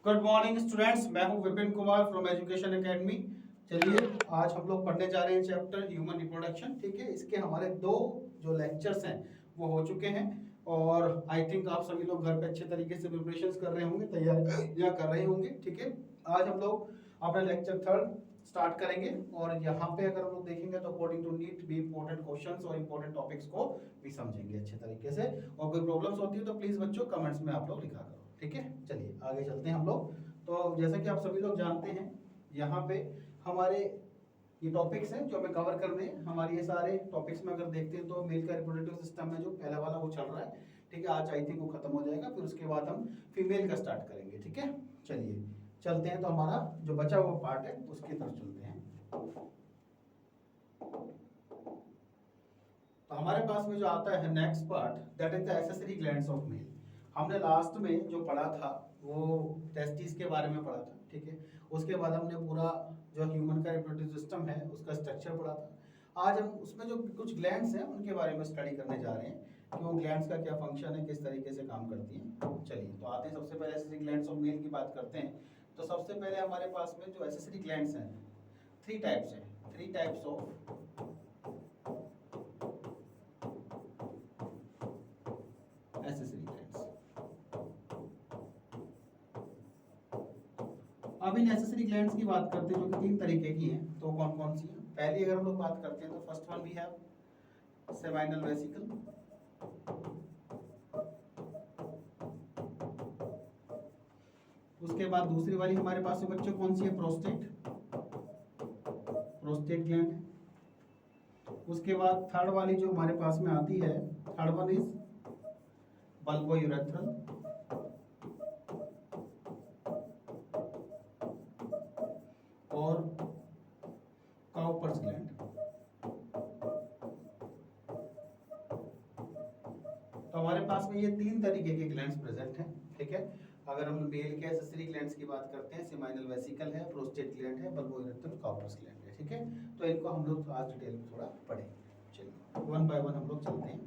Good morning students, मैं हूं Vipin Kumar from education academy. चलिए आज हम लोग पढ़ने जा रहे हैं चैप्टर ह्यूमन रिप्रोडक्शन। ठीक है, इसके हमारे दो जो लेक्चर्स हैं वो हो चुके हैं और आई थिंक आप सभी लोग घर पे अच्छे तरीके से प्रिपरेशंस कर रहे होंगे, तैयारियां कर रहे होंगे। ठीक है, आज हम लोग अपना लेक्चर थर्ड स्टार्ट करेंगे और यहाँ पे अगर हम लोग देखेंगे तो अकॉर्डिंग टू नीट भी इंपॉर्टेंट क्वेश्चंस और इंपॉर्टेंट टॉपिक्स को भी समझेंगे अच्छे तरीके से। और कोई प्रॉब्लम्स होती है तो प्लीज बच्चों कमेंट्स में आप लोग लिखा करो। ठीक है, चलिए आगे चलते हैं हम लोग। तो जैसा कि आप सभी लोग जानते हैं, यहाँ पे हमारे ये टॉपिक्स हैं जो हमें कवर करने हैं। हमारे ये सारे टॉपिक्स में अगर देखते हैं तो मेल का रिप्रोडक्टिव सिस्टम में जो पहला वाला वो चल रहा है। ठीक है, आज आई थिंक वो खत्म हो जाएगा, फिर उसके बाद हम फीमेल का स्टार्ट करेंगे। ठीक है, चलिए चलते हैं। तो हमारा जो बचा हुआ पार्ट है उसकी तरफ चलते हैं। तो हमारे पास में जो आता है next part, that is the accessory glands of male. हमने लास्ट में जो पढ़ा था वो टेस्टिस के बारे में पढ़ा था। ठीक है, उसके बाद हमने पूरा जो ह्यूमन का रिप्रोडक्टिव सिस्टम है उसका स्ट्रक्चर पढ़ा था। आज हम उसमें जो कुछ ग्लैंड्स हैं उनके बारे में स्टडी करने जा रहे हैं कि वो ग्लैंड्स का क्या फंक्शन है, किस तरीके से काम करती हैं। चलिए तो आते हैं, सबसे पहले एक्सेसरी ग्लैंड्स ऑफ मेल की बात करते हैं। तो सबसे पहले हमारे पास में जो एक्सेसरी ग्लैंड्स हैं थ्री टाइप्स हैं, three types of accessory glands. अब इन एक्सेसरी ग्लैंड्स की बात करते हैं जो कि तीन तरीके की हैं। तो कौन कौन सी हैं? पहली अगर हम लोग बात करते हैं तो first one we have seminal vesicle. उसके बाद दूसरी वाली हमारे पास में बच्चों कौन सी है? प्रोस्टेट, प्रोस्टेट ग्लैंड है। उसके बाद थर्ड वाली जो हमारे पास में आती है, थर्ड वन इज बल्बोयूरेथ्रल। और काउपर्स ग्लैंड। तो हमारे पास में ये तीन तरीके के ग्लैंड्स प्रेजेंट हैं। ठीक है, अगर हम मेल के एक्सेसरी ग्लैंड्स की बात करते हैं, सेमाइनल वेसिकल है, प्रोस्टेट ग्लैंड है, बल्बोयूरेथ्रल, काउपर्स ग्लैंड है। ठीक है, तो इनको हम लोग आज डिटेल में थोड़ा पढ़ेंगे। चलिए वन बाय वन हम लोग चलते हैं।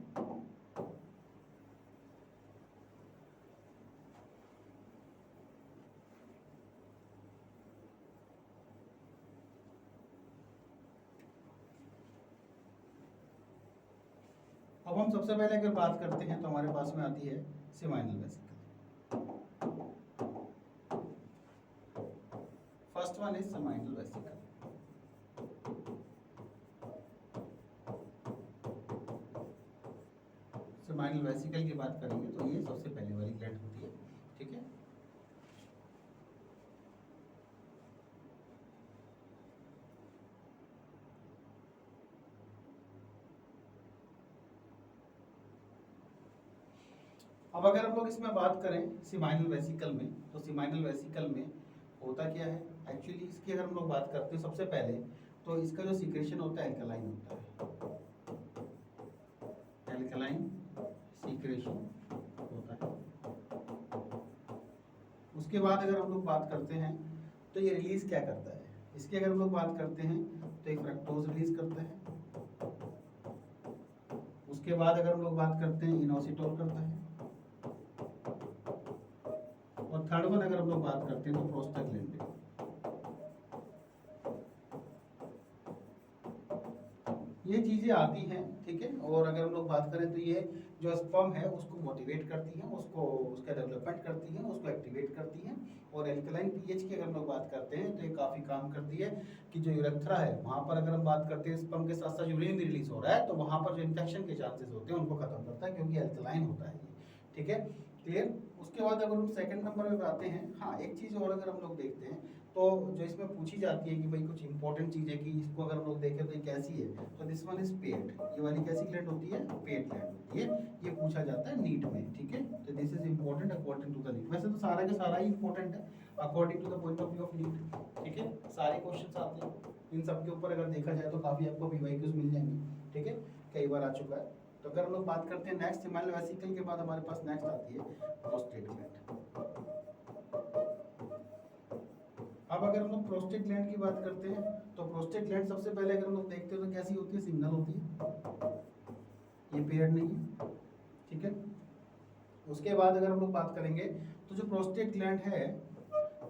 अब हम सबसे पहले अगर बात करते हैं तो हमारे पास में आती है seminal vesicle. First one is seminal vesicle. Seminal vesicle की बात करेंगे तो ये सबसे पहले वाली ग्लैंड होती है। ठीक है, अब अगर हम लोग इसमें बात करें सेमाइनल वेसिकल में, तो सेमाइनल वेसिकल में होता क्या है एक्चुअली, इसकी अगर हम लोग बात करते हैं सबसे पहले तो इसका जो सीक्रेशन होता है एल्कलाइन होता है, एल्कलाइन सीक्रेशन होता है। उसके बाद अगर हम लोग बात करते हैं तो ये रिलीज क्या करता है, इसकी अगर हम लोग बात करते हैं तो एक फ्रक्टोज रिलीज करता है। उसके बाद अगर हम लोग बात करते हैं इनोसिटोल करता है। और थर्ड वन अगर हम लोग बात करते हैं तो प्रोस्टाग्लैंडिन। ये चीजें आती हैं। ठीक है, और अगर हम लोग बात करें तो ये जो स्पर्म है उसको मोटिवेट करती हैं, उसको उसका डेवलपमेंट करती हैं, उसको एक्टिवेट करती हैं। और एल्कलाइन पीएच की अगर हम लोग बात करते हैं तो ये काफी काम करती है कि जो यूरेथ्रा है वहां पर अगर हम बात करते हैं स्पर्म के साथ साथ यूरिन भी रिलीज हो रहा है तो वहां पर जो इन्फेक्शन के चांसेस होते हैं उनको खत्म करता है क्योंकि एल्कलाइन होता है ये। ठीक है, क्लियर। उसके बाद अगर हम सेकंड नंबर में आते हैं, हाँ एक चीज और अगर हम लोग देखते हैं तो जो इसमें पूछी जाती है कि भाई कुछ इंपॉर्टेंट चीज है कि इसको अगर हम लोग देखें तो ये कैसी है, तो दिस वन इज पेट। ये वाली कैसी ग्लैंड होती है? पेट ग्लैंड होती है। ये पूछा जाता है नीट में। ठीक है, तो this is important according to the NEET. वैसे तो सारा का सारा ही इंपॉर्टेंट है according to the point of view of NEET. ठीक है, सारे क्वेश्चंस आते हैं इन सब के ऊपर अगर देखा जाए तो काफी आपको पीवाईक्यूज मिल जाएंगे। ठीक है, कई बार आ चुका है। तो अगर हम लोग बात करते हैं नेक्स्ट सेमाइनल वेसिकल के बाद हमारे पास नेक्स्ट आती है प्रोस्टेट ग्लैंड। अब अगर हम लोग प्रोस्टेट ग्लैंड की बात करते हैं तो प्रोस्टेट ग्लैंड सबसे पहले अगर हम लोग देखते हैं तो कैसी होती है? सिंगल होती है, ये पेयर्ड नहीं है। ठीक है, उसके बाद अगर हम लोग बात करेंगे तो जो प्रोस्टेट ग्लैंड है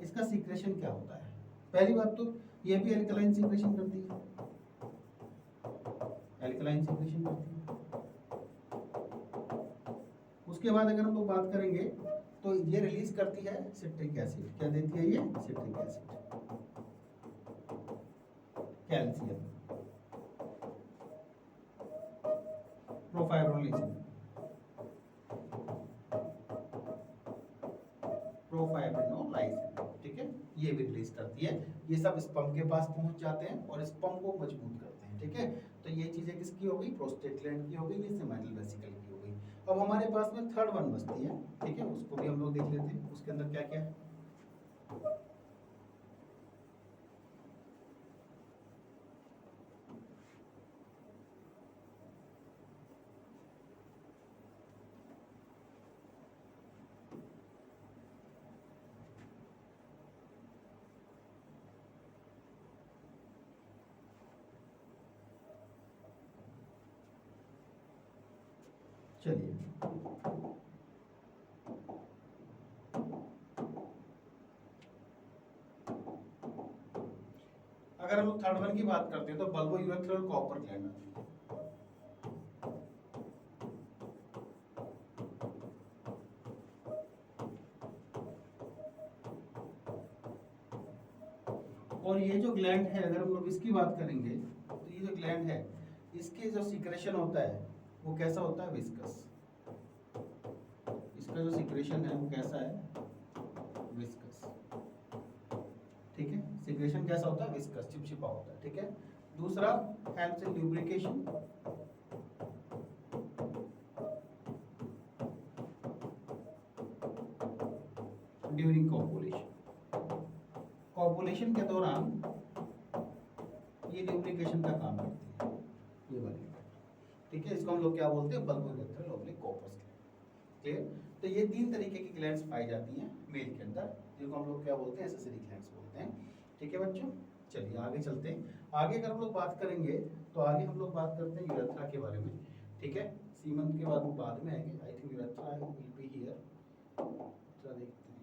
इसका सीक्रेशन क्या होता है? पहली बात तो ये भी एल्कलाइन सीक्रेशन करती है, एल्कलाइन सीक्रेशन करती है। उसके बाद अगर हम लोग बात करेंगे तो ये रिलीज करती है सिट्रिक एसिड। क्या देती है ये? सिट्रिक एसिड, कैल्शियम, प्रोफाइब्रोलिसिन, प्रोफाइब्रिनोलाइसिन, ठीक है, ये भी रिलीज करती है। ये सब स्पर्म के पास पहुंच जाते हैं और स्पर्म को मजबूत करते हैं, ठीक है। तो ये चीजें किसकी हो गई? प्रोस्टेट ग्लैंड की हो गई, ये सेमिनल वेसिकल की हो गई। अब हमारे पास में थर्ड वन बचती है, ठीक है, उसको भी हम लोग देख लेते हैं उसके अंदर क्या क्या है। चलिए, अगर हम लोग थर्ड वन की बात करते हैं तो बल्बो यूरेथ्रल कॉपर ग्लैंड आती है। और ये जो ग्लैंड है, अगर हम लोग इसकी बात करेंगे तो ये जो ग्लैंड है, इसके जो सीक्रेशन होता है वो कैसा होता है? विस्कस। इसका जो सीक्रेशन है वो कैसा है? विस्कस, ठीक है। सीक्रेशन कैसा होता है? विस्कस, चिपचिपा होता है, ठीक है। दूसरा, helps in lubrication, during copulation. Copulation के दौरान ये ल्यूब्रिकेशन का काम करती है, ये वाली, ठीक है। इसको हम लोग क्या बोलते हैं? Bulbo urethral oblique corpus gland, clear. तो ये तीन तरीके की ग्लैंड्स पाई जाती हैं मेल के अंदर, जिनको हम लोग क्या बोलते हैं? एक्सेसरी ग्लैंड्स बोलते हैं, ठीक है बच्चों। चलिए आगे चलते हैं। आगे अगर हम लोग बात करेंगे तो आगे हम लोग बात करते हैं यूरेथ्रा के बारे में, ठीक है। सीमन के बाद में आएंगे, I think urethra will be here. Urethra देखते हैं,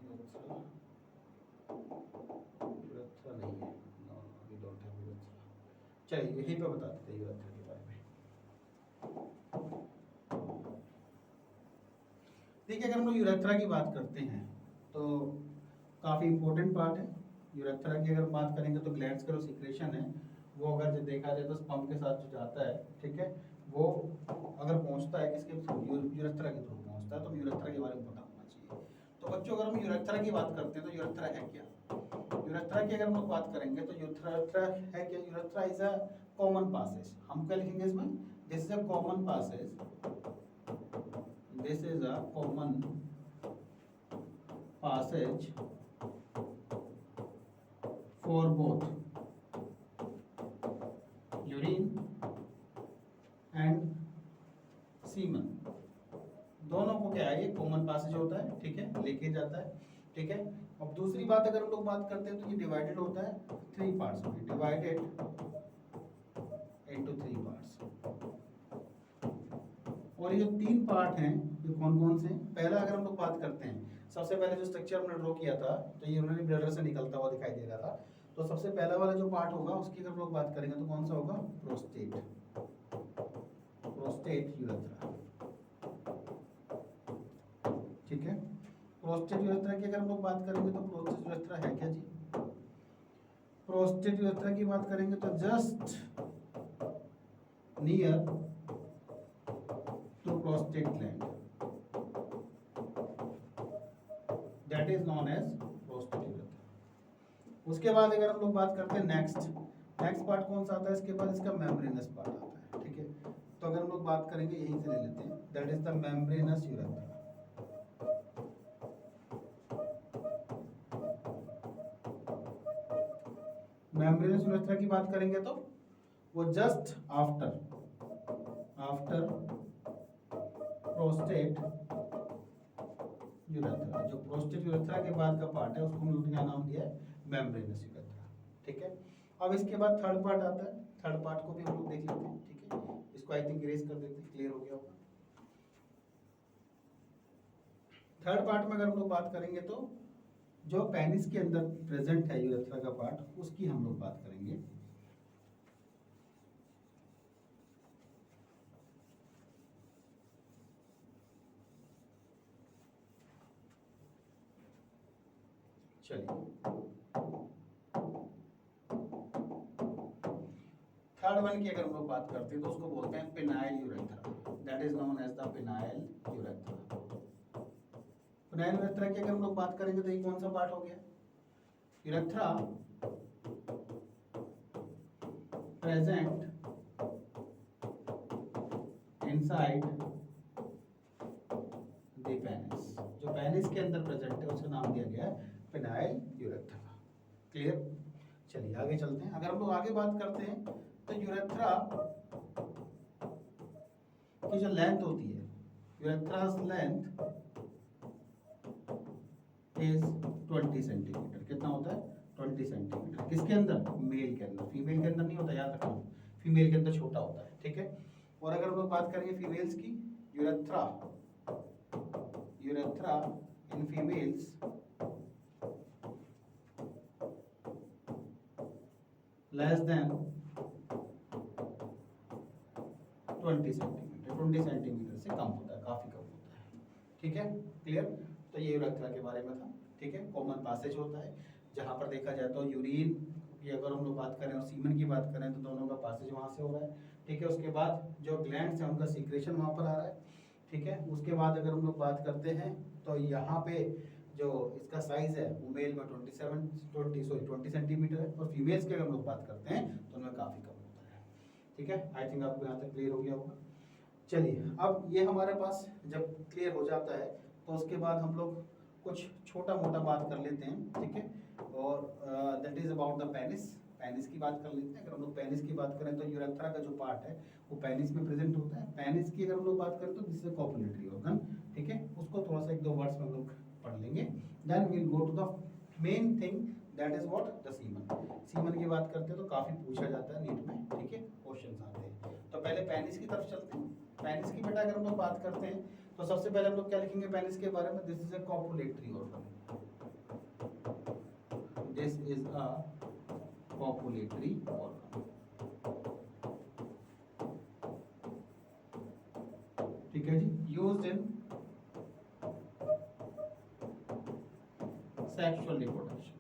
यूरेथ्रा नहीं है, no we don't have urethra. चलिए यहीं पे बता देते हैं यूरेथ्रा के बारे में। देखिए, अगर हम लोग यूरेथ्रा की बात करते हैं तो काफ़ी इंपॉर्टेंट पार्ट है यूरेथ्रा की। अगर बात करेंगे तो ग्लैंड्स का जो सीक्रेशन है वो अगर जो देखा जाए तो स्पर्म के साथ जो जाता है, ठीक है, वो अगर पहुंचता है किसके थ्रू? यूरेथ्रा के थ्रू पहुंचता है। तो यूरेथ्रा के बारे में पता होना चाहिए। तो बच्चों, अगर हम यूरेथ्रा की बात करते हैं तो यूरेथ्रा है क्या? यूरेथ्रा की अगर हम लोग बात करेंगे तो यूरेथ्रा है क्या? Urethra is a common passage. हम क्या लिखेंगे इसमें? This is a common passage, दिस इज अ कॉमन passage for both urine and semen। दोनों को क्या है? ये कॉमन पासेज होता है, ठीक है, लेके जाता है, ठीक है। अब दूसरी बात अगर हम लोग बात करते हैं तो ये डिवाइडेड होता है 3 पार्ट्स में, डिवाइडेड इनटू 3 पार्ट्स। और ये जो 3 पार्ट हैं ये कौन कौन से हैं? पहला अगर हम लोग बात करते हैं, सबसे पहले जो स्ट्रक्चर हमने ड्रॉ किया था तो ये यूरिनरी ब्लैडर से निकलता हुआ दिखाई दे रहा था। तो सबसे पहला वाला जो पार्ट होगा उसकी अगर हम लोग बात करेंगे तो कौन सा होगा? प्रोस्टेट, प्रोस्टेट यूरेथ्रा, ठीक है। प्रोस्टेट यूरेथ्रा की अगर हम लोग बात करेंगे तो प्रोस्टेट यूरेथ्रा है क्या जी? प्रोस्टेट यूरेथ्रा की बात करेंगे तो just near to prostate gland, that is known as prostate urethra. उसके बाद अगर हम लोग बात करते हैं नेक्स्ट पार्ट कौन सा आता है इसके बाद? इसका मेम्ब्रेनस पार्ट आता है, ठीक है। तो अगर हम लोग बात करेंगे यहीं से ले लेते हैं, that is the membranes urethra. Membranes urethra की बात करेंगे तो वो जस्ट आफ्टर प्रोस्टेट यूरेथ्रा, जो प्रोस्टेट यूरेथ्रा के बाद का पार्ट है उसको हम लोग क्या नाम दिया है? मेम्ब्रेनस यूरेथ्रा, ठीक है। अब इसके बाद थर्ड पार्ट आता है, थर्ड पार्ट को भी हम लोग देख लेते हैं, ठीक है। इसको आई थिंक इरेज कर देते हैं, क्लियर हो गया होगा। थर्ड पार्ट में अगर हम लोग बात करेंगे तो जो पेनिस के अंदर प्रेजेंट है यूरेथ्रा का पार्ट, उसकी हम लोग बात करेंगे। चलिए थर्ड वन की अगर हम लोग बात करते हैं तो उसको बोलते हैं penile urethra, that is known as the penile urethra. Penile urethra की अगर हम लोग बात करेंगे तो ये कौन सा पार्ट हो गया? Urethra present inside the penis, जो पेनिस के अंदर प्रेजेंट है उसका नाम दिया गया है पेनाइल यूरेथ्रा। क्लियर? चलिए आगे चलते हैं। अगर हम लोग आगे बात करते हैं तो यूरेथ्रा की जो लेंथ होती है, यूरेथ्रास लेंथ इज 20 सेंटीमीटर। कितना होता है? 20 सेंटीमीटर। किसके अंदर? मेल के अंदर। फीमेल के अंदर नहीं होता, याद रखना, फीमेल के अंदर छोटा होता है, ठीक है। और अगर हम लोग बात करेंगे फीमेल्स की, urethra in females less than 20 centimetre, 20 centimetre से कम होता है, काफी कम होता है, ठीक है। क्लियर? तो ये यूरेथ्रा के बारे में था, ठीक है। कॉमन पासेज होता है जहां पर देखा जाए तो यूरिन की अगर हम लोग बात करें और सीमन की बात करें तो दोनों का पासेज वहां से हो रहा है, ठीक है। उसके बाद जो ग्लैंड्स हैं उनका सीक्रेशन वहां पर आ रहा है, ठीक है। उसके बाद अगर हम लोग बात करते हैं तो यहाँ पे जो इसका साइज है वो मेल में 20 सेंटीमीटर है, और फीमेल्स की अगर हम लोग बात करते हैं तो उनमें काफी कम होता है, ठीक है। आई थिंक आपको यहाँ तक क्लियर हो गया होगा। चलिए अब ये हमारे पास जब क्लियर हो जाता है तो उसके बाद हम लोग कुछ छोटा मोटा बात कर लेते हैं, ठीक है। और that is about the penis. Penis की बात कर लेते हैं। अगर हम लोग पेनिस की बात करें तो यूरेथ्रा का जो पार्ट है वो पेनिस में प्रेजेंट होता है। पेनिस की अगर हम लोग बात करें तो दिस इज कॉपुलेटरी ऑर्गन, ठीक है। उसको थोड़ा सा एक दो वर्ड्स में हम लोग पढ़ लेंगे, then we will go to the main thing, that is what? The semen. Semen की बात करते हैं तो काफी पूछा जाता है नीट में, ठीक है, क्वेश्चंस आते हैं। तो पहले पेनिस की तरफ चलते हैं। पेनिस की बेटा अगर हम लोग बात करते हैं तो सबसे पहले हम लोग क्या लिखेंगे पेनिस के बारे में? This is a copulatory organ, this is a copulatory organ, ठीक है जी। यूज्ड इन सेक्सुअल रिप्रोडक्शन,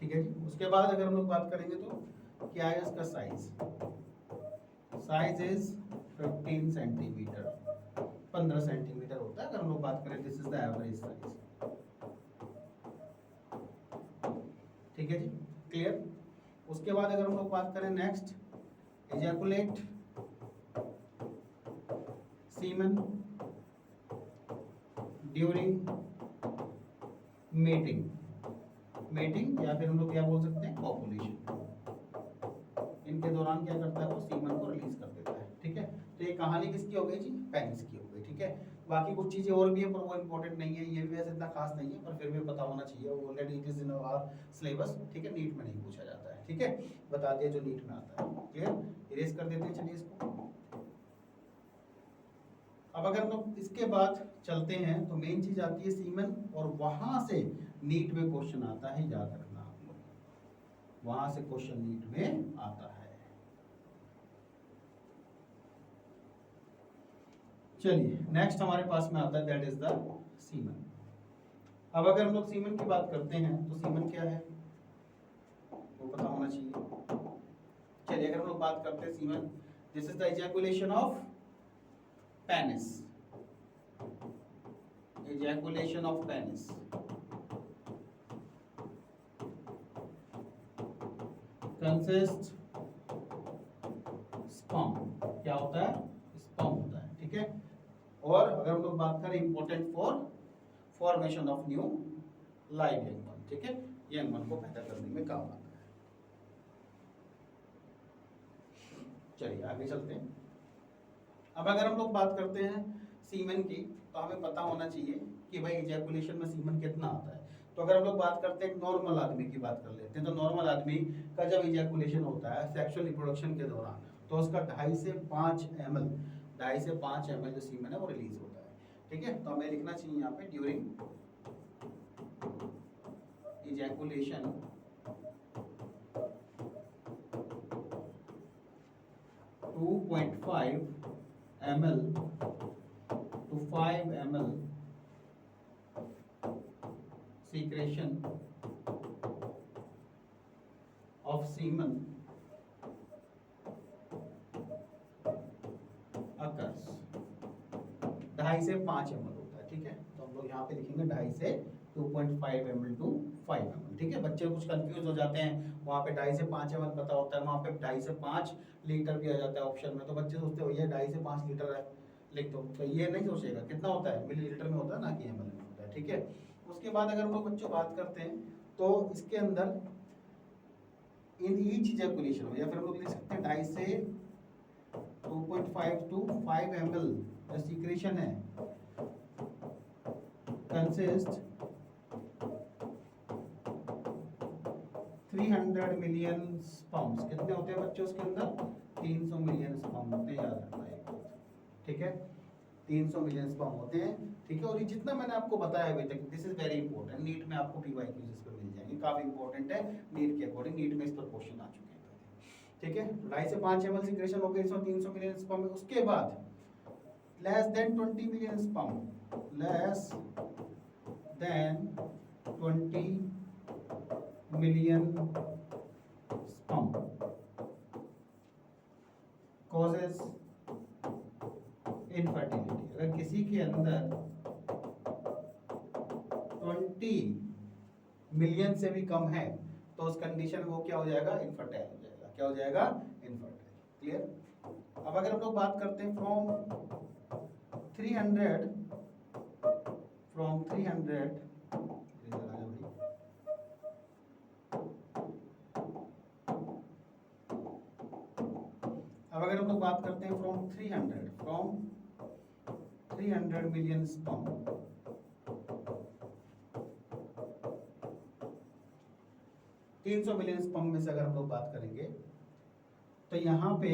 ठीक है जी। उसके बाद अगर हम लोग बात करेंगे तो क्या है इसका size? Size is 15 centimetre, 15 centimetre होता है अगर हम लोग बात करें। This is the average size, ठीक है जी। क्लियर? उसके बाद अगर हम लोग बात करें next, ejaculate semen during mating, mating या फिर हम लोग क्या बोल सकते हैं? कॉपुलेशन। इनके दौरान क्या करता है? वो सीमन को रिलीज कर देता है, ठीक है। तो ये कहानी किसकी हो गई जी? पेनिस की हो गई, ठीक है। बाकी कुछ चीजें और भी है पर वो इंपॉर्टेंट नहीं है, ये भी वैसे इतना खास नहीं है, पर फिर भी पता होना चाहिए। Already it is in our syllabus, ठीक है। नीट में नहीं पूछा जाता है, ठीक है, बता दिया जो नीट में आता है। क्लियर? इरेज कर देते हैं, चलिए इसको। अब अगर हम लोग इसके बाद चलते हैं तो मेन चीज आती है सीमन, और वहां से नीट में क्वेश्चन आता है, याद रखना आप लोग, वहां से क्वेश्चन नीट में आता है। चलिए नेक्स्ट हमारे पास में आता है दैट इज द सीमन। अब अगर हम लोग सीमन की बात करते हैं तो सीमन क्या है वो पता होना चाहिए। चलिए अगर हम लोग बात करते हैं semen, this is the ejaculation of penis, ejaculation of penis, consist sperm, क्या होता है? स्पर्म होता है, ठीक है। और अगर हम लोग बात करें important for formation of new live young one, ठीक है, यंग वन को पैदा करने में काम आता है। चलिए आगे चलते हैं। अब अगर हम लोग बात करते हैं सीमन की तो हमें पता होना चाहिए कि भाई इजैकुलेशन में सीमन कितना आता है। तो अगर हम लोग बात करते हैं नॉर्मल आदमी की बात कर लेते हैं, तो नॉर्मल आदमी का जब इजैकुलेशन होता है सेक्सुअल रिप्रोडक्शन के दौरान तो उसका 2.5 से 5 ml 2.5 से 5 ml जो सीमन है वो रिलीज होता है, ठीक है। तो हमें लिखना चाहिए यहाँ पे during ejaculation 2.5 ml to 5 ml secretion of semen occurs। 2.5 से 5 ml होता है, ठीक है। तो हम लोग यहाँ पे लिखेंगे 2.5 से 2.5 ml to 5 ml, ठीक है। बच्चे कुछ कंफ्यूज हो जाते हैं, वहाँ पे 2.5 से 5 ml पता होता है, वहाँ पे 2.5 से 5 लीटर भी आ जाता है ऑप्शन में, तो बच्चे सोचते हो ये 2.5 से 5 लीटर है लिख दो, तो ये नहीं सोचेगा कितना होता है, मिलीलीटर में होता है ना कि ml में होता है, ठीक है। उसके बाद अगर हम लोग बच्चों बात करते हैं तो इसके अंदर इन ईच इजैकुलेशन या फिर हम लोग लिख सकते हैं 2.5 से 2.5 to 5 ml जो सीक्रेशन है कंसिस्ट 300 मिलियन स्पर्म्स। कितने होते हैं बच्चों उसके अंदर? 300 मिलियन स्पर्म होते हैं, याद रखना है, ठीक है। 300 मिलियन स्पर्म होते हैं, ठीक है। और ये जितना मैंने आपको बताया अभी तक, this is very important, NEET में आपको PYQs इस पर मिल जाएंगे, काफी इंपॉर्टेंट है नीट के अकॉर्डिंग, नीट में इस पर क्वेश्चन आ चुके हैं, ठीक है। 2.5 से 5 ml सीक्रेशन हो गई 300 मिलियन स्पर्म में। उसके बाद less than 20 million sperm, less than 20 million sperm causes infertility. अगर किसी के अंदर 20 मिलियन से भी कम है तो उस कंडीशन में वो क्या हो जाएगा? इनफर्टाइल हो जाएगा। क्या हो जाएगा? इनफर्टाइल। क्लियर। अब अगर हम लोग बात करते हैं फ्रॉम 300 अब अगर हम लोग बात करते हैं from 300 million sperm, 300 million sperm में से अगर हम लोग बात करेंगे तो यहाँ पे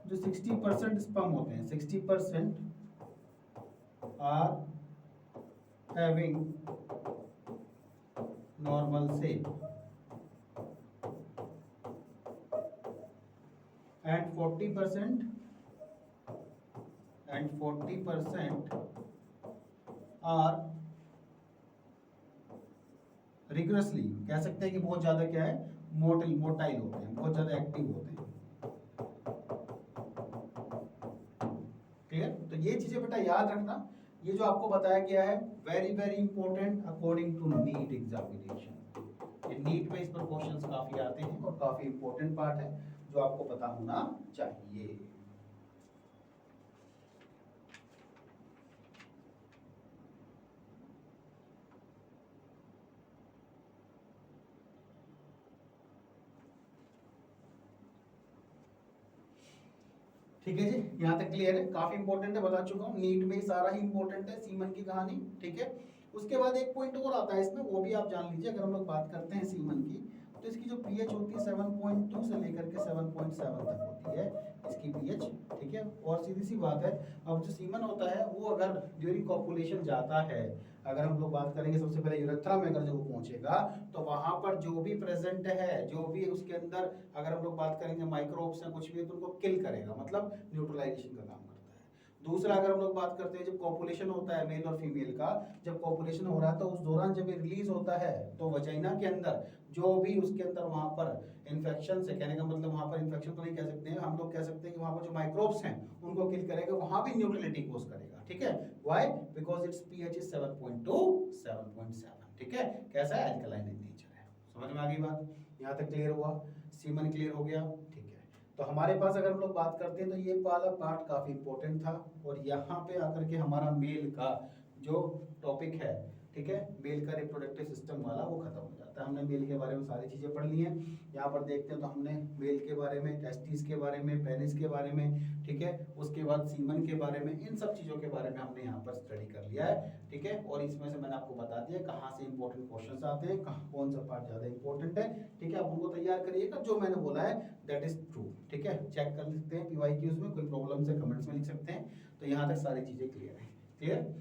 जो 60% स्पर्म होते हैं, 60% are having normal cell and 40% are rigorously, कह सकते हैं कि बहुत ज्यादा क्या है, मोटाइल होते हैं, बहुत ज्यादा एक्टिव होते हैं। क्लियर। तो ये चीजें बेटा याद रखना, ये जो आपको बताया गया है very very important according to NEET examination. ये नीट में इस पर क्वेश्चंस काफी आते हैं और काफी इंपॉर्टेंट पार्ट है जो आपको पता होना चाहिए। ठीक है जी, यहाँ तक क्लियर है? काफी इंपॉर्टेंट है, बता चुका हूँ, नीट में सारा ही इंपॉर्टेंट है सीमन की कहानी, ठीक है। उसके बाद एक पॉइंट और आता है इसमें, वो भी आप जान लीजिए। अगर हम लोग बात करते हैं सीमन की, तो इसकी जो पीएच होती है 7.2 से लेकर के 7.7 तक होती है इसकी पीएच, ठीक है। और सीधी सी बात है, अब जो सीमन होता है वो अगर ड्यूरिंग कॉपुलेशन जाता है, अगर हम लोग बात करेंगे सबसे पहले यूरेथ्रा में अगर जो वो पहुंचेगा तो वहां पर जो भी प्रेजेंट है, जो भी उसके अंदर अगर हम लोग बात करेंगे माइक्रोब्स या कुछ भी, तो उनको किल करेगा, मतलब न्यूट्रलाइजेशन का काम करता है। दूसरा अगर हम लोग बात करते हैं जब कॉपुलेशन होता है मेल और फीमेल का, जब कॉपुलेशन हो रहा है तो उस दौरान जब ये रिलीज होता है तो वजाइना के अंदर जो भी उसके अंदर वहां पर इन्फेक्शन से, कहने का मतलब वहां पर इन्फेक्शन तो नहीं कह सकते हैं हम लोग, कह सकते हैं कि वहां पर जो माइक्रोब्स हैं उनको किल करेगा, वहां भी न्यूट्रलिटी कोज करेगा, ठीक है। Why? Because it's pH is 7.2 7.7, ठीक है। कैसा है? अल्कलाइन इन नेचर है। समझ में आ गई बात? यहाँ तक क्लियर हुआ? सीमन क्लियर हो गया, ठीक है। तो हमारे पास अगर हम लोग बात करते हैं तो ये वाला पार्ट काफी इंपॉर्टेंट था, और यहाँ पे आकर के हमारा मेल का जो टॉपिक है ठीक है, मेल का रिप्रोडक्टिव सिस्टम वाला वो खत्म हो जाता है। हमने मेल के बारे में सारी चीजें पढ़ ली हैं। यहाँ पर देखते हैं तो हमने मेल के बारे में, टेस्टिस के बारे में, पेनिस के बारे में, ठीक है, उसके बाद सीमन के बारे में, इन सब चीजों के बारे में हमने यहाँ पर स्टडी कर लिया है, ठीक है। और इसमें से मैंने आपको बता दिया कहाँ से इंपॉर्टेंट क्वेश्चन आते हैं, कहाँ कौन सा पार्ट ज्यादा इंपॉर्टेंट है, ठीक है। आप उनको तैयार करिएगा, जो मैंने बोला है दैट इज ट्रू, ठीक है। चेक कर सकते हैं PYQs में, कोई प्रॉब्लम है कमेंट्स में लिख सकते हैं। तो यहाँ तक सारी चीजें क्लियर है, क्लियर।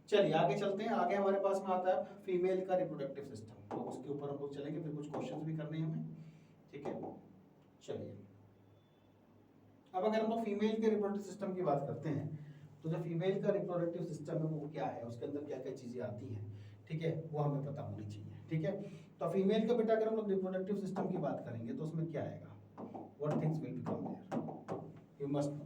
चलिए आगे चलते हैं। आगे हमारे पास में आता है फीमेल का रिप्रोडक्टिव सिस्टम, तो उसके ऊपर हम लोग चलेंगे, फिर कुछ क्वेश्चंस भी करने हैं हमें, ठीक है। चलिए अब अगर हम लोग फीमेल के रिप्रोडक्टिव सिस्टम की बात करते हैं, तो जो फीमेल का रिप्रोडक्टिव सिस्टम है वो क्या है, उसके अंदर क्या क्या चीजें आती हैं, ठीक है, वो हमें पता होनी चाहिए, ठीक है। तो फीमेल का बेटा अगर हम लोग रिप्रोडक्टिव सिस्टम की बात करेंगे तो उसमें क्या आएगा, what things will become their, you must know.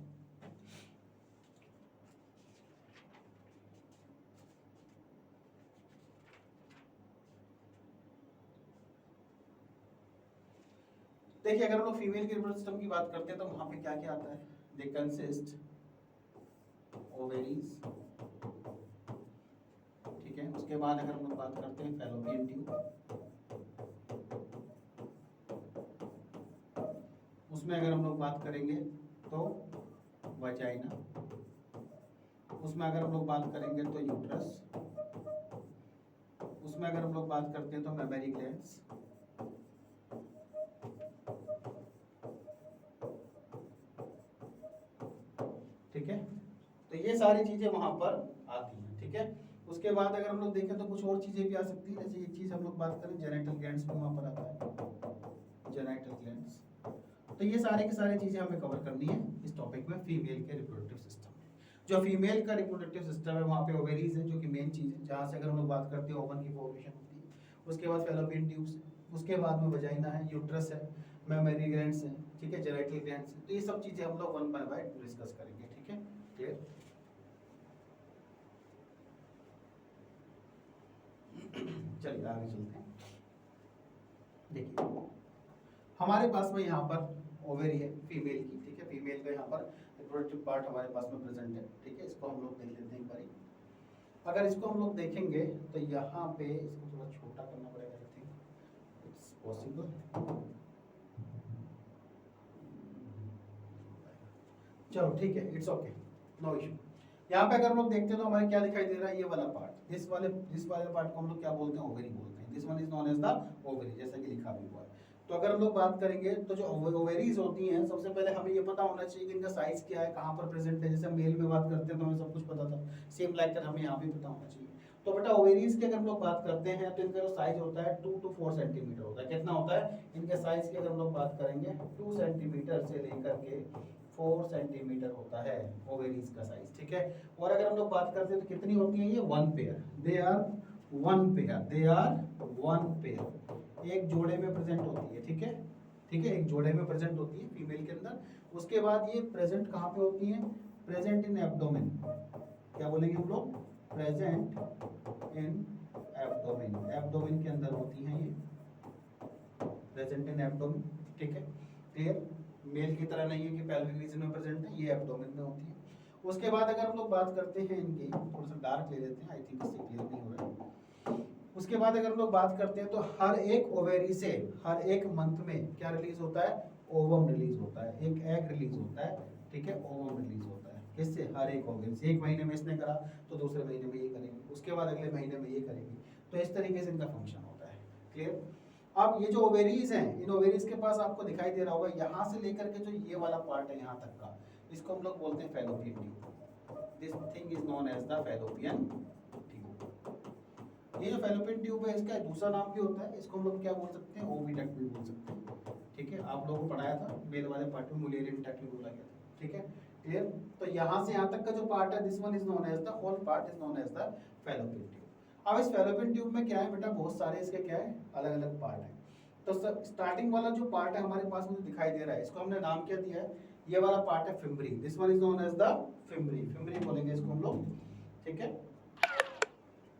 देखिए अगर हम लोग फीमेल के रिप्रोडक्टिव सिस्टम की बात करते हैं तो वहां पे क्या क्या आता है, दे कंसिस्ट ओवेरीज, ठीक है। उसके बाद अगर हम लोग बात करते हैं फैलोपियन ट्यूब, उसमें अगर हम लोग बात करेंगे तो वजाइना, उसमें अगर हम लोग बात करेंगे तो यूट्रस, उसमें अगर हम लोग बात करते हैं तो मेमरी ग्लैंड्स, ठीक है। तो ये सारी चीजें वहां पर आती हैं, ठीक है। उसके बाद अगर हम लोग देखें तो कुछ और चीजें भी आ सकती है, जैसे एक चीज हम लोग बात करें जेनिटल ग्लैंड्स भी वहां पर आता है, जेनिटल ग्लैंड्स। तो ये सारी की सारी चीजें हमें कवर करनी है इस टॉपिक में, फीमेल के रिप्रोडक्टिव सिस्टम में। जो फीमेल का रिप्रोडक्टिव सिस्टम है वहाँ पे ओवेरीज है, जो कि मेन चीज है, जहाँ से अगर हम लोग बात करते हैं ओवन की फॉर्मेशन होती है। उसके बाद फैलोपियन ट्यूब्स, उसके बाद में वजाइना है, यूट्रस है, मेमरी ग्लैंड्स है, ठीक है, जेनिटल ग्लैंड्स है। तो ये सब चीजें हम लोग वन बाय वन डिस्कस करेंगे, ठीक है, क्लियर। चलिए आगे चलते हैं। देखिए हमारे पास में यहाँ पर ओवेरी है फीमेल की, ठीक है। फीमेल का यहाँ पर रिप्रोडक्टिव पार्ट हमारे पास में प्रेजेंट है, ठीक है। इसको हम लोग देख लेते हैं एक बारी। अगर इसको हम लोग देखेंगे तो यहाँ पे इसको थोड़ा छोटा करना पड़ेगा, आई थिंक इट्स पॉसिबल। चलो ठीक है, इट्स ओके, नो इशू। यहाँ पे अगर हम लोग देखते हैं तो हमारे क्या दिखाई दे रहा है, ये वाला पार्ट, दिस वाले पार्ट को हम लोग क्या बोलते हैं, ओवेरी बोलते हैं। This one is known as the ovary, जैसा कि लिखा भी हुआ है। तो अगर हम लोग बात करेंगे तो जो ओवेरीज होती हैं, सबसे पहले हमें ये पता होना चाहिए कि इनका साइज क्या है, कहाँ पर प्रेजेंट है। जैसे मेल में बात करते हैं तो हमें सब कुछ पता था, सेम लाइक कर हमें यहाँ भी पता होना चाहिए। तो बेटा ओवेरीज की अगर हम लोग बात करते हैं तो इनका जो साइज होता है 2 to 4 सेंटीमीटर होता है। कितना होता है इनके साइज की अगर हम लोग बात करेंगे, 2 सेंटीमीटर से लेकर के 4 सेंटीमीटर होता है ओवेरीज का साइज, ठीक है। और अगर हम लोग बात करते हैं तो कितनी होती है ये, 1 pair, they are 1 pair, they are 1 pair, एक जोड़े में प्रेजेंट होती है, ठीक है, ठीक है, एक जोड़े में प्रेजेंट होती है फीमेल के अंदर। उसके बाद ये प्रेजेंट कहाँ पे होती है, प्रेजेंट इन एब्डोमेन, क्या बोलेंगे हम लोग, प्रेजेंट इन एब्डोमेन, एब्डोमेन के अंदर होती हैं ये, प्रेजेंट इन एब्डोमेन, ठीक है, क्लियर। मेल की तरह नहीं है कि पेल्विक रीजन में प्रेजेंट है, ये एब्डोमेन में होती है। उसके बाद अगर हम लोग बात करते हैं इनकी, थोड़ा सा डार्क ले लेते हैं, आई थिंक इससे क्लियर नहीं हो रहा है। उसके बाद अगर हम लोग बात करते हैं तो हर एक ओवेरी से हर एक मंथ में क्या रिलीज होता है, ओवम रिलीज होता है, एक एग रिलीज होता है, ठीक है, ओवम रिलीज होता है। किससे, हर एक ओवेरी से। एक महीने में इसने करा तो दूसरे महीने में ये करेंगे, उसके बाद अगले महीने में ये करेंगे। तो इस तरीके से इनका फंक्शन होता है, क्लियर। अब ये जो ओवेरीज हैं, इन ओवेरीज के पास आपको दिखाई दे रहा होगा, यहाँ से लेकर के जो ये वाला पार्ट है यहाँ तक का, इसको हम लोग बोलते हैं fallopian tube. This thing is known as the fallopian tube. ये जो फैलोपियन ट्यूब है इसका दूसरा नाम भी होता है, इसको हम लोग क्या बोल सकते हैं, ओविडक्ट भी बोल सकते हैं, ठीक है। आप लोगों को पढ़ाया था मेल वाले पार्ट में, मुलेरियन डक्ट भी बोला गया था, ठीक है, क्लियर। तो यहाँ से यहाँ तक का जो पार्ट है, this one is known as the whole part is known as the fallopian tube. अब इस फैलोपियन ट्यूब में क्या है बेटा, बहुत सारे इसके क्या है, अलग अलग पार्ट है। तो स्टार्टिंग वाला जो पार्ट है हमारे पास मुझे दिखाई दे रहा है, इसको हमने नाम क्या दिया है, ये वाला पार्ट है fimbriae, this one is known as the fimbriae, fimbriae बोलेंगे इसको हम लोग, ठीक है।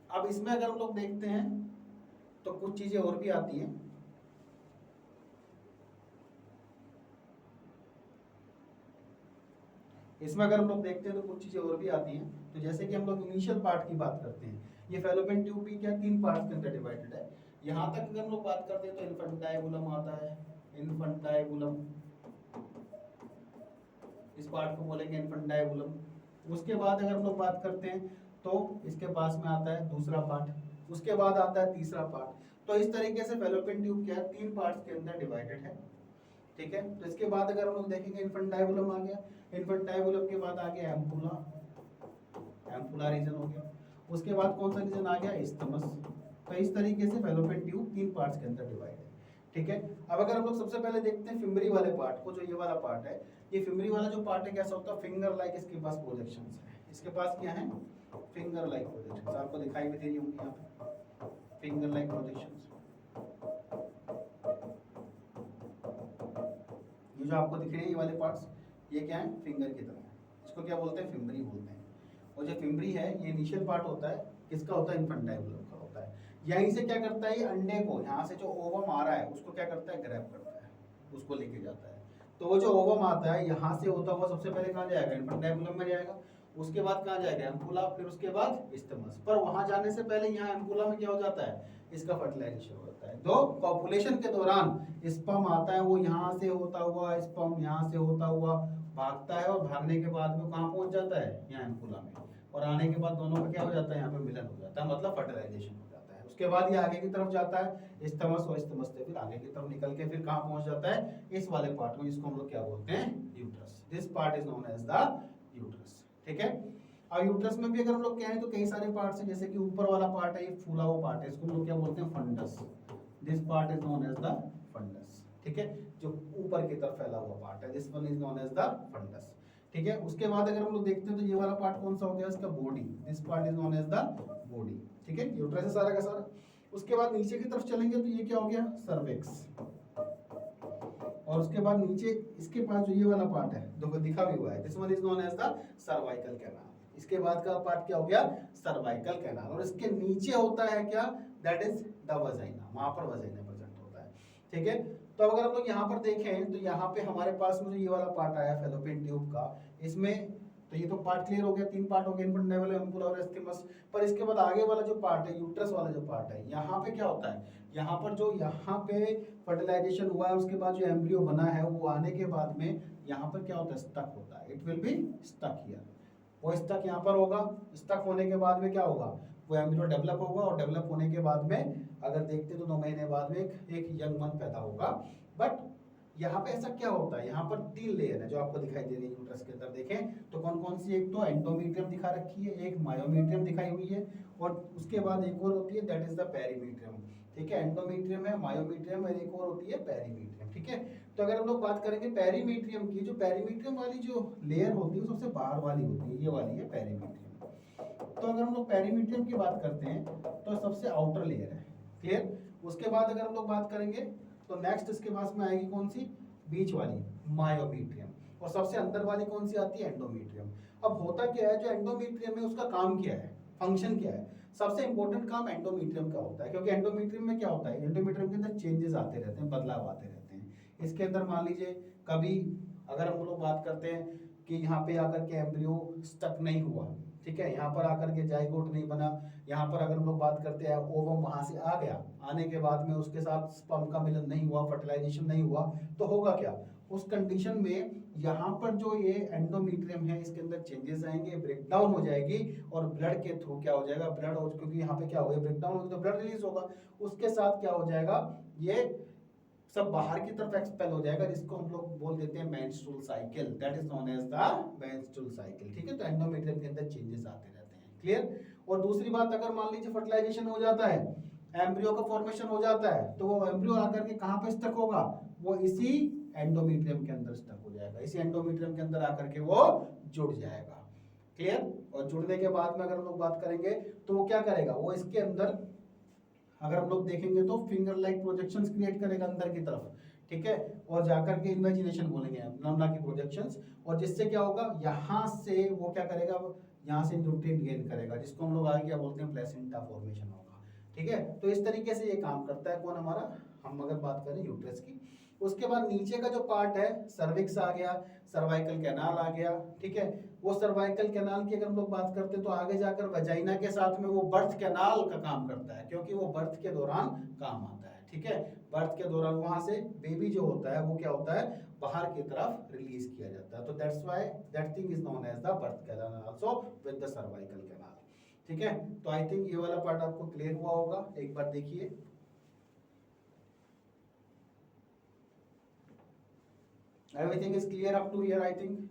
अब इसमें अगर हम लोग देखते हैं तो कुछ चीजें और भी आती हैं। इसमें अगर हम लोग देखते हैं तो कुछ चीजें और भी आती हैं। तो जैसे कि हम लोग इनिशियल पार्ट की बात करते हैं, ये फैलोपियन ट्यूब भी क्या 3 पार्ट्स के अंदर डिवाइडेड है। यहाँ तक अगर हम लोग बात करते हैं तो इन्फेंटाइबुलम आता है, इन्फेंटाइबुलम, इस पार्ट को बोलेंगे इन्फेंटाइबुलम। उसके बाद अगर हम लोग बात करते हैं तो इसके पास में आता है दूसरा पार्ट, उसके बाद आता है तीसरा पार्ट। तो इस तरीके से फैलोपियन ट्यूब क्या है 3 पार्ट्स के अंदर डिवाइडेड है, ठीक है। तो इसके बाद अगर हम लोग देखेंगे इन्फेंटाइबुलम आ गया, इन्फेंटाइबुलम के बाद आ गया एम्पुला, एम्पुला रीजन हो गया। उसके बाद कौन सा रीजन आ गया, इस्थमस। तो इस तरीके से फैलोपियन ट्यूब 3 पार्ट्स के अंदर डिवाइड है, ठीक है। अब अगर हम लोग सबसे पहले देखते हैं फिमरी वाले पार्ट को, जो ये वाला पार्ट है, ये फिमरी वाला जो पार्ट है कैसा होता है, फिंगर लाइक इसके पास प्रोजेक्शंस है। इसके पास क्या है, फिंगर लाइक प्रोजेक्शंस, आपको दिखाई भी दे रही होंगी यहाँ पे, फिंगर लाइक प्रोजेक्शंस। ये जो आपको दिख रहे हैं ये वाले पार्ट्स, ये क्या है, फिंगर की तरह है। इसको क्या बोलते हैं, फिमरी बोलते हैं। और जो फिमरी है ये इनिशियल पार्ट होता है, किसका होता है, इन्फेंटाइबुलम का होता है। यहीं से क्या करता है, ये अंडे को, यहाँ से जो ओवम आ रहा है उसको क्या करता है, ग्रैब करता है, उसको लेके जाता है। तो वो जो ओवम आता है यहाँ से होता हुआ सबसे पहले कहाँ जाएगा, इन्फेंटाइबुलम में जाएगा। उसके बाद कहाँ जाएगा, एम्पुला, फिर उसके बाद इस्थमस। पर वहां जाने से पहले यहाँ एम्पुला में क्या हो जाता है, इसका फर्टिलाइजेशन हो जाता है। तो कॉपुलेशन के दौरान स्पर्म आता है, वो यहाँ से होता हुआ, स्पर्म यहाँ से होता हुआ भागता है, और भागने के बाद में कहाँ पहुंच जाता है, यहाँ एम्पुला में। और आने के बाद दोनों का क्या हो जाता है, यहाँ पे मिलन हो जाता है, मतलब फर्टिलाइजेशन हो जाता है। उसके बाद ये आगे की तरफ जाता है इस्थमस, और इस्थमस से फिर आगे की तरफ निकल के फिर कहाँ पहुंच जाता है, इस वाले पार्ट में, जिसको हम लोग क्या बोलते हैं, uterus. This part is known as the uterus, ठीक है। अब यूट्रस में भी अगर हम लोग कहें तो कई सारे पार्ट्स हैं, जैसे कि ऊपर वाला पार्ट है, ये फूला हुआ पार्ट है, इसको हम लोग क्या बोलते हैं, fundus. This part is known as the fundus, ठीक है। जो ऊपर की तरफ फैला हुआ पार्ट है, this one is known as the fundus, ठीक है। उसके बाद अगर हम लोग देखते हैं तो ये वाला पार्ट कौन सा हो गया, इसका body. This part is known as the body, ठीक है। यूट्रस है सारा का सारा। उसके बाद नीचे की तरफ चलेंगे तो ये क्या हो गया, सर्विक्स। और उसके बाद नीचे इसके पास जो ये वाला पार्ट है, देखो दिखा भी हुआ है, this one is known as the cervical canal. इसके बाद का पार्ट क्या हो गया, सर्वाइकल कैनाल। और इसके नीचे होता है क्या, दैट इज द वजाइना, वहां पर वजाइना प्रेजेंट होता है, ठीक है। तो अगर हम लोग यहाँ पर देखें तो यहाँ पे हमारे पास में जो ये वाला पार्ट आया फैलोपियन ट्यूब का, इसमें तो ये तो पार्ट क्लियर हो गया, 3 पार्ट हो गए, इन्फेंटाइबुलम, एम्पुला और इस्थमस। पर इसके बाद आगे वाला जो पार्ट है, यूट्रस वाला जो पार्ट है, यहाँ पे क्या होता है, यहाँ पर जो यहाँ पे फर्टिलाइजेशन हुआ है, उसके बाद जो एम्ब्रियो बना है, वो आने के बाद में यहाँ पर क्या होता है, स्टक होता है। It will be stuck here, वो स्टक यहाँ पर होगा। स्टक होने के बाद में क्या होगा, वो एम्ब्रियो डेवलप होगा, और डेवलप होने के बाद में अगर देखते तो 2 महीने बाद में एक यंग वन पैदा होगा। बट यहाँ पे ऐसा क्या होता है, यहाँ पर 3 लेयर है जो आपको दिखाई दे रही है यूट्रस के अंदर। देखें तो कौन कौन सी, एक तो एंडोमेट्रियम दिखा रखी है, एक मायोमेट्रियम दिखाई हुई है, और उसके बाद एक और होती है, दैट इज द पेरीमेट्रियम, ठीक है। एंडोमेट्रियम है, मायोमेट्रियम, और एक और होती है पेरीमेट्रियम, ठीक है। तो अगर हम लोग बात करेंगे पेरीमेट्रियम की, जो पेरीमेट्रियम वाली जो लेयर होती है वो सबसे बाहर वाली होती है, ये वाली है पेरीमेट्रियम। तो अगर हम लोग पेरीमेट्रियम की बात करते हैं तो सबसे आउटर लेयर है, क्लियर। उसके बाद अगर हम लोग बात करेंगे तो नेक्स्ट इसके पास में आएगी कौन सी, बीच वाली, मायोमेट्रियम। और सबसे अंदर वाली कौन सी आती है, एंडोमेट्रियम। अब होता क्या है, जो एंडोमेट्रियम है उसका काम क्या है, फंक्शन क्या है, सबसे इंपॉर्टेंट काम एंडोमेट्रियम का होता है। क्योंकि एंडोमेट्रियम में क्या होता है, एंडोमेट्रियम के अंदर चेंजेस आते रहते हैं, बदलाव आते रहते हैं। इसके अंदर मान लीजिए कभी अगर हम लोग बात करते हैं कि यहाँ पे आकर के एम्ब्रियो स्टक नहीं हुआ, ठीक है, यहाँ पर आकर के जाइगोट नहीं बना, यहाँ पर अगर हम लोग बात करते हैं ओवम वहां से आ गया, आने के बाद में उसके साथ स्पर्म का मिलन नहीं हुआ, फर्टिलाइजेशन नहीं हुआ, तो होगा क्या, उस कंडीशन में यहाँ पर जो ये एंडोमेट्रियम है इसके अंदर चेंजेस आएंगे, ब्रेकडाउन हो जाएगी, और ब्लड के थ्रू क्या हो जाएगा, ब्लड हो, क्योंकि यहाँ पे क्या हो गया, ब्रेकडाउन होगी तो ब्लड रिलीज होगा, उसके साथ क्या हो जाएगा, ये सब बाहर की तरफ एक्सपेल हो जाएगा, जिसको हम लोग बोल देते हैं menstrual cycle, that is known as the menstrual cycle, ठीक है। तो एंडोमेट्रियम के अंदर चेंजेस आते रहते हैं, क्लियर। और दूसरी बात, अगर मान लीजिए फर्टिलाइजेशन हो जाता है, एम्ब्रियो का फॉर्मेशन हो जाता है, तो वो एम्ब्रियो आकर के कहाँ पे स्टक होगा, वो इसी एंडोमेट्रियम के अंदर स्टक हो जाएगा, इसी एंडोमेट्रियम के अंदर आकर के वो जुड़ जाएगा, क्लियर। और जुड़ने के बाद में अगर हम लोग बात करेंगे तो वो क्या करेगा, वो इसके अंदर अगर हम लोग देखेंगे तो फिंगर लाइक प्रोजेक्शंस क्रिएट करेगा अंदर की तरफ, ठीक है। और जाकर के इमेजिनेशन बोलेंगे नमना की प्रोजेक्शंस, और जिससे क्या होगा, यहाँ से वो क्या करेगा, यहाँ से न्यूट्रिएंट गेन करेगा, जिसको हम लोग आगे क्या बोलते हैं, प्लेसेंटा फॉर्मेशन होगा, ठीक है। तो इस तरीके से ये काम करता है कौन, हमारा, हम अगर बात करें यूट्रस की। उसके बाद नीचे का जो पार्ट है, सर्विक्स आ गया, सर्वाइकल कैनाल आ गया, ठीक है। वो सर्वाइकल कैनाल की अगर हम लोग बात करते हैं तो आगे जाकर वजाइना के साथ में वो बर्थ कैनाल का काम करता है, क्योंकि वो बर्थ के दौरान काम आता है, ठीक है। बर्थ के दौरान वहां से बेबी जो होता है वो क्या होता है, बाहर की तरफ रिलीज किया जाता है। तो that's why that thing is known as the birth canal also with the cervical canal, ठीक है। तो आई थिंक ये वाला पार्ट आपको क्लियर हुआ होगा। एक बार देखिए, everything is clear up to here I think,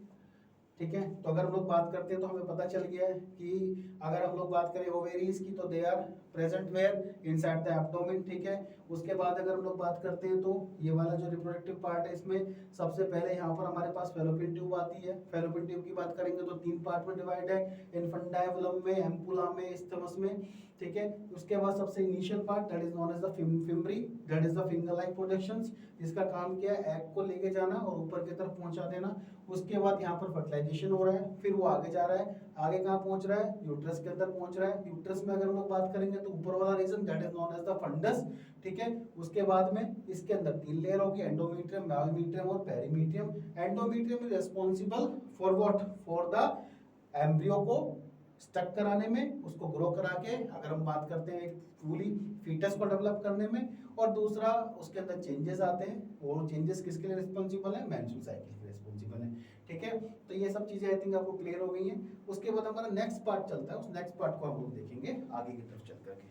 ठीक है। तो अगर हम लोग बात करते हैं तो हमें पता चल गया है कि अगर हम लोग बात करें ओवेरीज की तो they are present where inside the abdomen, ठीक है। उसके बाद अगर हम लोग बात करते हैं तो ये वाला जो रिप्रोडक्टिव पार्ट है इसमें सबसे पहले यहाँ पर हमारे पास फेलोपियन ट्यूब आती है। फेलोपियन ट्यूब की बात करेंगे तो 3 पार्ट में डिवाइड है, इन्फेंटाइवलम में, एम्पुला में, इस्थमस में, ठीक है। उसके बाद सबसे initial part that is known as the fimbriae, that is the finger like projections, जिसका काम क्या है, एग को लेके जाना और ऊपर की तरफ पहुंचा देना। उसके बाद यहाँ पर फर्टिलाइजेशन हो रहा है, फिर वो आगे जा रहा है, आगे कहाँ पहुंच रहा है, यूट्रस के अंदर पहुंच रहा है। यूट्रस में अगर हम लोग बात करेंगे तो ऊपर वाला region that is known as the fundus, ठीक है। उसके बाद में इसके अंदर 3 लेयर होगी, एंडोमीट्रियम, मायोमीट्रियम और पेरीमीट्रियम। Endometrium is responsible for what, for the embryo को स्टक कराने में, उसको ग्रो करा के अगर हम बात करते हैं एक फुली फीटस को डेवलप करने में। और दूसरा उसके अंदर चेंजेस आते हैं, और चेंजेस किसके लिए रिस्पॉन्सिबल है, मेंस्ट्रुअल साइकिल के लिए रिस्पॉन्सिबल है, ठीक है। तो ये सब चीजें आई थिंक आपको क्लियर हो गई हैं। उसके बाद हमारा नेक्स्ट पार्ट चलता है, उस नेक्स्ट पार्ट को हम लोग देखेंगे आगे की तरफ चल करके।